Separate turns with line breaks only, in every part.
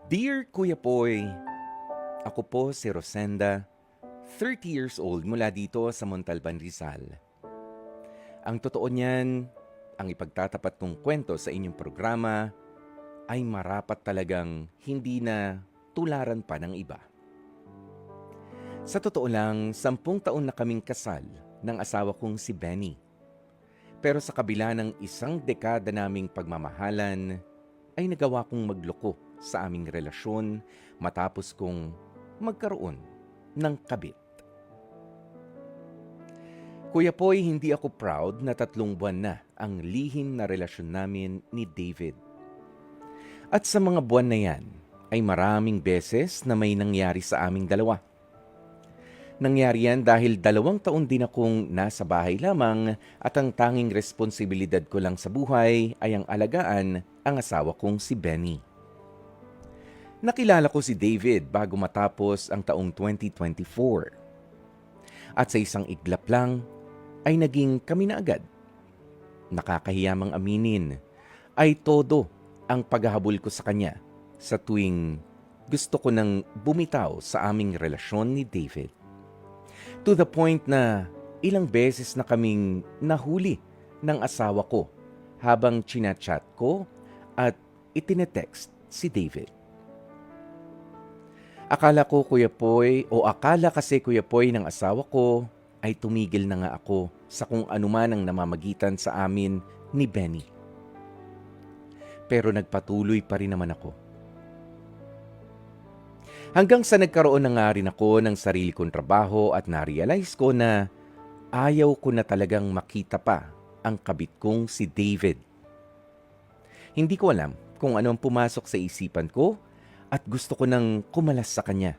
Dear Kuya Poy, ako po si Rosenda, 30 years old mula dito sa Montalban, Rizal. Ang totoo niyan, ang ipagtatapat kong kwento sa inyong programa ay marapat talagang hindi na tularan pa ng iba. Sa totoo lang, 10 taon na kaming kasal ng asawa kong si Benny. Pero sa kabila ng 1 dekada naming pagmamahalan, ay nagawa kong magloko sa aming relasyon matapos kong magkaroon ng kabit. Kuya Poy, hindi ako proud na 3 buwan na ang lihim na relasyon namin ni David. At sa mga buwan na yan, ay maraming beses na may nangyari sa aming dalawa. Nangyari yan dahil 2 taon din akong nasa bahay lamang at ang tanging responsibilidad ko lang sa buhay ay ang alagaan ang asawa kong si Benny. Nakilala ko si David bago matapos ang taong 2024. At sa isang iglap lang, ay naging kami na agad. Nakakahiyamang aminin, ay todo ang paghahabol ko sa kanya sa tuwing gusto ko nang bumitaw sa aming relasyon ni David. To the point na ilang beses na kaming nahuli ng asawa ko habang chinachat ko at itinetext si David. Akala kasi Kuya Poy ng asawa ko ay tumigil na nga ako sa kung anuman ang namamagitan sa amin ni Benny. Pero nagpatuloy pa rin naman ako. Hanggang sa nagkaroon na nga rin ako ng sarili kong trabaho at na-realize ko na ayaw ko na talagang makita pa ang kabit kong si David. Hindi ko alam kung ano ang pumasok sa isipan ko at gusto ko nang kumalas sa kanya.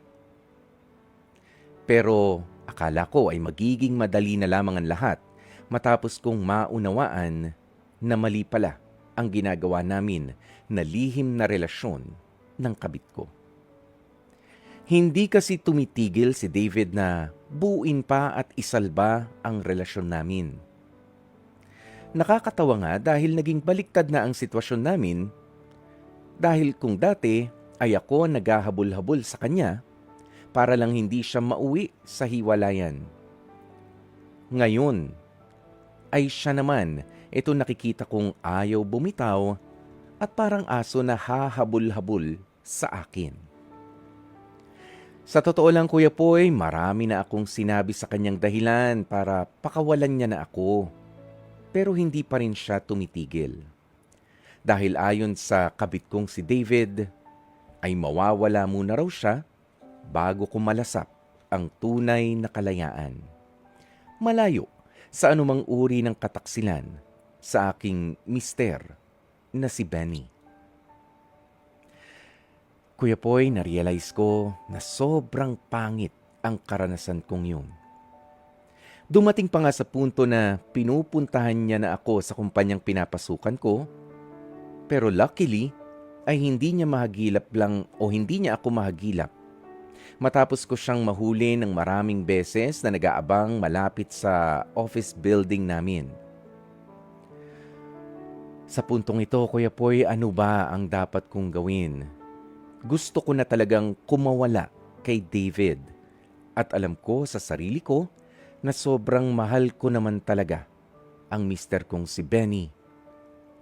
Pero akala ko ay magiging madali na lamang ang lahat matapos kong maunawaan na mali pala ang ginagawa namin na lihim na relasyon ng kabit ko. Hindi kasi tumitigil si David na buuin pa at isalba ang relasyon namin. Nakakatawa nga dahil naging baliktad na ang sitwasyon namin dahil kung dati ay ako naghahabol-habol sa kanya para lang hindi siya mauwi sa hiwalayan. Ngayon ay siya naman ito nakikita kong ayaw bumitaw at parang aso na hahabol-habol sa akin. Sa totoo lang Kuya Poy, marami na akong sinabi sa kanyang dahilan para pakawalan niya na ako. Pero hindi pa rin siya tumitigil. Dahil ayon sa kabit kong si David, ay mawawala muna raw siya bago ko malasap ang tunay na kalayaan. Malayo sa anumang uri ng kataksilan sa aking mister na si Benny. Kuya Poy, na-realize ko na sobrang pangit ang karanasan kong yun. Dumating pa nga sa punto na pinupuntahan niya na ako sa kumpanyang pinapasukan ko, pero luckily ay hindi niya ako mahagilap. Matapos ko siyang mahuli ng maraming beses na nag-aabang malapit sa office building namin. Sa puntong ito, Kuya Poy, ano ba ang dapat kong gawin? Gusto ko na talagang kumawala kay David at alam ko sa sarili ko na sobrang mahal ko naman talaga ang mister kong si Benny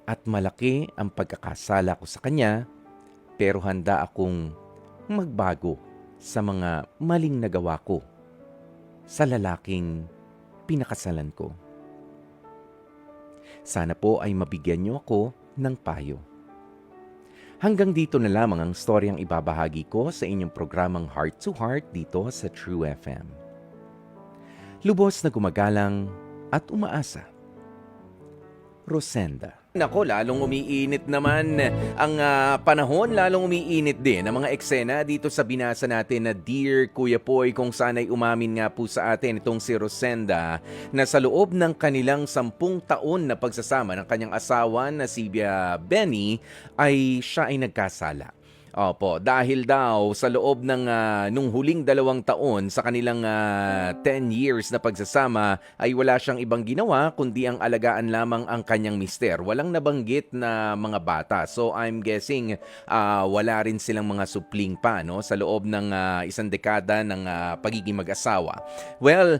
at malaki ang pagkakasala ko sa kanya pero handa akong magbago sa mga maling nagawa ko sa lalaking pinakasalan ko. Sana po ay mabigyan niyo ako ng payo. Hanggang dito na lamang ang storyang ibabahagi ko sa inyong programang Heart to Heart dito sa True FM. Lubos na gumagalang at umaasa. Rosenda. Nako, lalong umiinit naman ang panahon, lalong umiinit din ang mga eksena dito sa binasa natin na Dear Kuya Poy, kung sana'y umamin nga po sa atin itong si Rosenda na sa loob ng kanilang 10 taon na pagsasama ng kanyang asawa na si Benny ay siya ay nagkasala. Opo, dahil daw sa loob ng nung huling 2 taon sa kanilang 10 years na pagsasama ay wala siyang ibang ginawa kundi ang alagaan lamang ang kanyang mister. Walang nabanggit na mga bata. So I'm guessing wala rin silang mga supling pa no sa loob ng isang dekada ng pagiging mag-asawa. Well,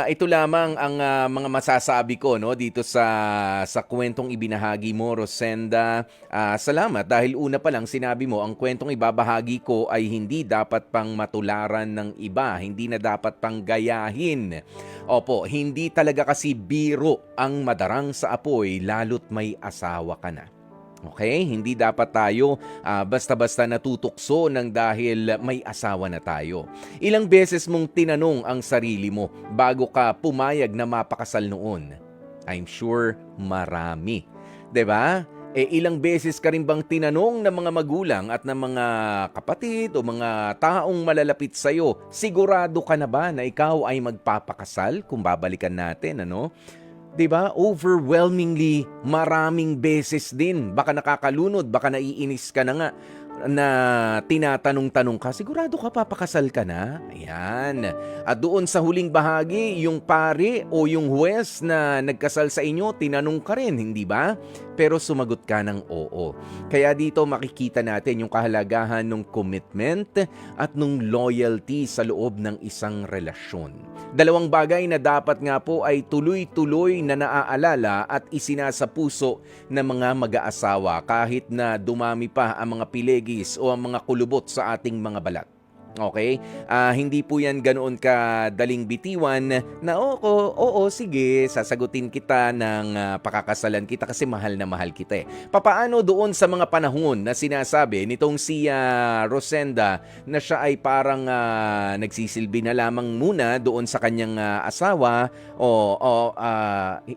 ito lamang ang mga masasabi ko no dito sa kwentong ibinahagi mo, Rosenda. Salamat dahil una pa lang sinabi mo ang kwentong ibabahagi ko ay hindi dapat pang matularan ng iba, hindi na dapat pang gayahin. Opo, hindi talaga kasi biro ang madarang sa apoy lalo't may asawa ka na. Okay? Hindi dapat tayo basta-basta natutukso ng dahil may asawa na tayo. Ilang beses mong tinanong ang sarili mo bago ka pumayag na mapakasal noon? I'm sure marami. 'Di ba? Ilang beses ka rin bang tinanong ng mga magulang at ng mga kapatid o mga taong malalapit sa'yo, sigurado ka na ba na ikaw ay magpapakasal kung babalikan natin, ano? 'Di ba? Overwhelmingly, maraming beses din. Baka nakakalunod, baka naiinis ka na nga na tinatanong-tanong ka, sigurado ka papakasal ka na? Ayan. At doon sa huling bahagi, yung pare o yung huwes na nagkasal sa inyo, tinanong ka rin, hindi ba? Pero sumagot ka ng oo. Kaya dito makikita natin yung kahalagahan ng commitment at ng loyalty sa loob ng isang relasyon. Dalawang bagay na dapat nga po ay tuloy-tuloy na naaalala at isinasapuso ng mga mag-aasawa kahit na dumami pa ang mga pilegis o ang mga kulubot sa ating mga balat. Okay? Hindi po yan ganoon kadaling bitiwan na oo, sige, sasagutin kita ng pakakasalan kita kasi mahal na mahal kita eh. Papaano doon sa mga panahon na sinasabi nitong si Rosenda na siya ay parang nagsisilbi na lamang muna doon sa kanyang asawa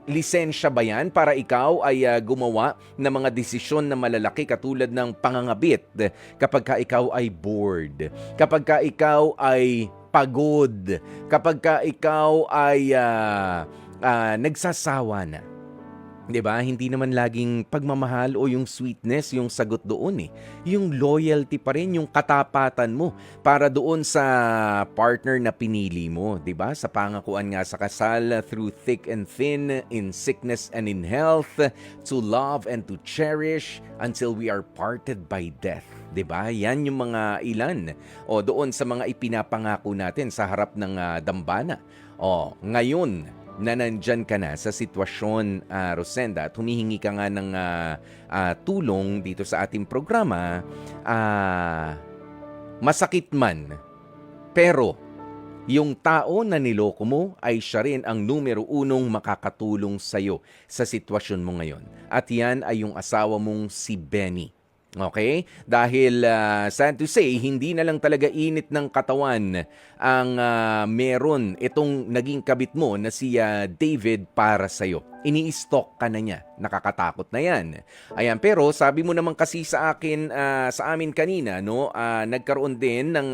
lisensya ba yan para ikaw ay gumawa ng mga desisyon na malalaki katulad ng pangangabit kapag ka ikaw ay bored, kapag ka ikaw ay pagod, kapag ka ikaw ay nagsasawa na. 'Di ba? Hindi naman laging pagmamahal o yung sweetness yung sagot doon eh. Yung loyalty pa rin, yung katapatan mo para doon sa partner na pinili mo, 'di ba? Sa pangakuan nga sa kasal, through thick and thin, in sickness and in health, to love and to cherish until we are parted by death. 'Di ba? Yan yung mga ilan o doon sa mga ipinapangako natin sa harap ng dambana. Ngayon na nandyan ka na sa sitwasyon, Rosenda, at humihingi ka nga ng tulong dito sa ating programa, masakit man, pero yung tao na niloko mo ay siya rin ang numero 1 makakatulong sa'yo sa sitwasyon mo ngayon. At yan ay yung asawa mong si Benny. Okay? Dahil sad to say, hindi na lang talaga init ng katawan ang meron itong naging kabit mo na si David para sa'yo. Ini-stalk ka na niya. Nakakatakot na yan. Ayan, pero sabi mo naman kasi sa akin, sa amin kanina, no, nagkaroon din ng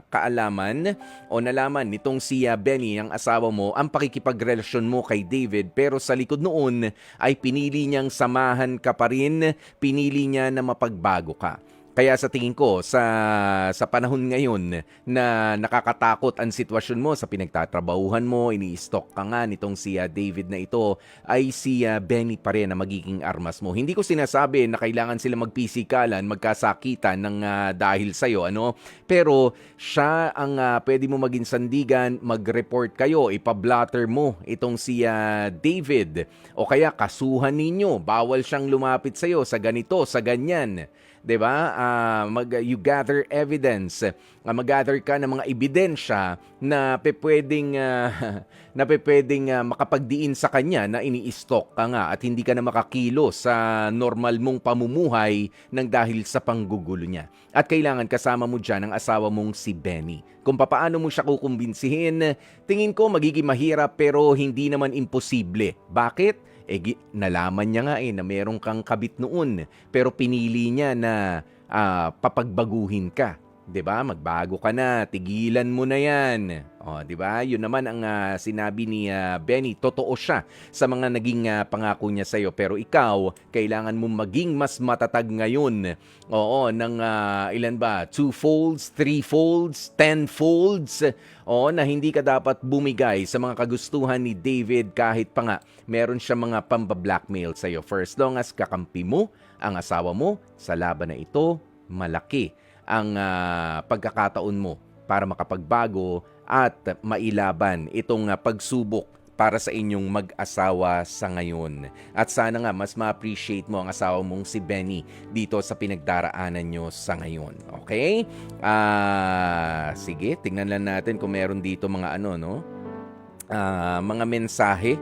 kaalaman o nalaman nitong si Benny, ang asawa mo, ang pakikipagrelasyon mo kay David, pero sa likod noon ay pinili niyang samahan ka pa rin, pinili niya na mapagbago ka. Kaya sa tingin ko, sa panahon ngayon na nakakatakot ang sitwasyon mo sa pinagtatrabahuhan mo, ini-stalk ka nga nitong si David na ito, ay si Benny pa rin na magiging armas mo. Hindi ko sinasabi na kailangan sila magpisikalan, magkasakitan ng dahil sa'yo, ano? Pero siya ang pwede mo maging sandigan, mag-report kayo, ipablatter mo itong si David. O kaya kasuhan ninyo, bawal siyang lumapit sa'yo sa ganito, sa ganyan. 'Di ba? You gather evidence, mag-gather ka ng mga ebidensya na pwedeng makapagdiin sa kanya na ini-stalk ka nga at hindi ka na makakilo sa normal mong pamumuhay nang dahil sa panggugulo niya. At kailangan kasama mo diyan ang asawa mong si Benny. Kung papaano mo siya kukumbinsihin, tingin ko magiging mahirap pero hindi naman imposible. Bakit? Nalaman niya nga na meron kang kabit noon pero pinili niya na papagbaguhin ka. 'Di ba? Magbago ka na, tigilan mo na 'yan. Oh, 'di ba? 'Yun naman ang sinabi ni Benny, totoo siya sa mga naging pangako niya sa iyo, pero ikaw kailangan mong maging mas matatag ngayon. Oo, ng ilan ba? 2 folds, 3 folds, 10 folds. Oo, na hindi ka dapat bumigay sa mga kagustuhan ni David kahit pa nga meron siya mga pamba-blackmail sa iyo. For as long as kakampi mo ang asawa mo sa laban na ito, malaki ang pagkakataon mo para makapagbago at mailaban itong pagsubok para sa inyong mag-asawa sa ngayon. At sana nga mas ma-appreciate mo ang asawa mong si Benny dito sa pinagdaraanan nyo sa ngayon. Okay? Sige, tingnan lang natin kung meron dito mga mga mensahe.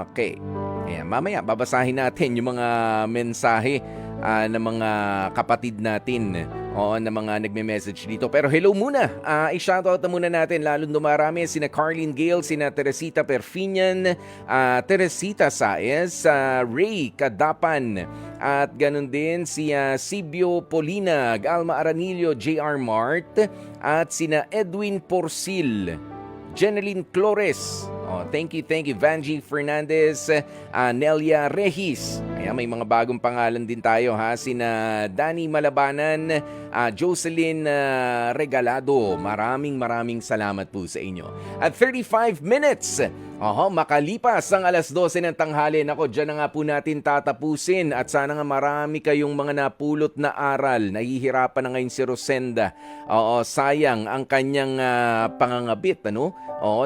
Okay. Ayan, mamaya babasahin natin yung mga mensahe ng mga kapatid natin na mga nagme-message dito. Pero hello muna. I-shoutout na muna natin lalong dumarami sina Carlene Gale, sina Teresita Perfinian, Teresita Saez, Ray Kadapan, at ganun din si Sibio Polinag, Alma Aranillo, JR Mart, at sina Edwin Porcil, Jeneline Flores. Thank you, Vanji Fernandez, Nelia Regis. Ayan, may mga bagong pangalan din tayo ha. Sina Danny Malabanan, Jocelyn Regalado. Maraming salamat po sa inyo. At 35 minutes. Makalipas ang 12:00 ng tanghali. Nako, dyan na nga po natin tatapusin. At sana nga marami kayong mga napulot na aral. Nahihirapan na ngayon si Rosenda. Sayang ang kanyang pangangabit,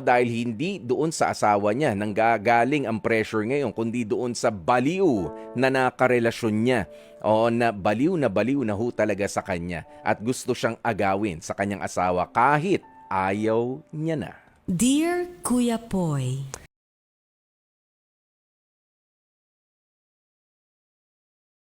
dahil hindi doon sa asawa niya nanggagaling ang pressure ngayon, kundi doon sa baliw na nakarelasyon niya. Na baliw na ho talaga sa kanya at gusto siyang agawin sa kanyang asawa kahit ayaw niya na.
Dear Kuya Poy,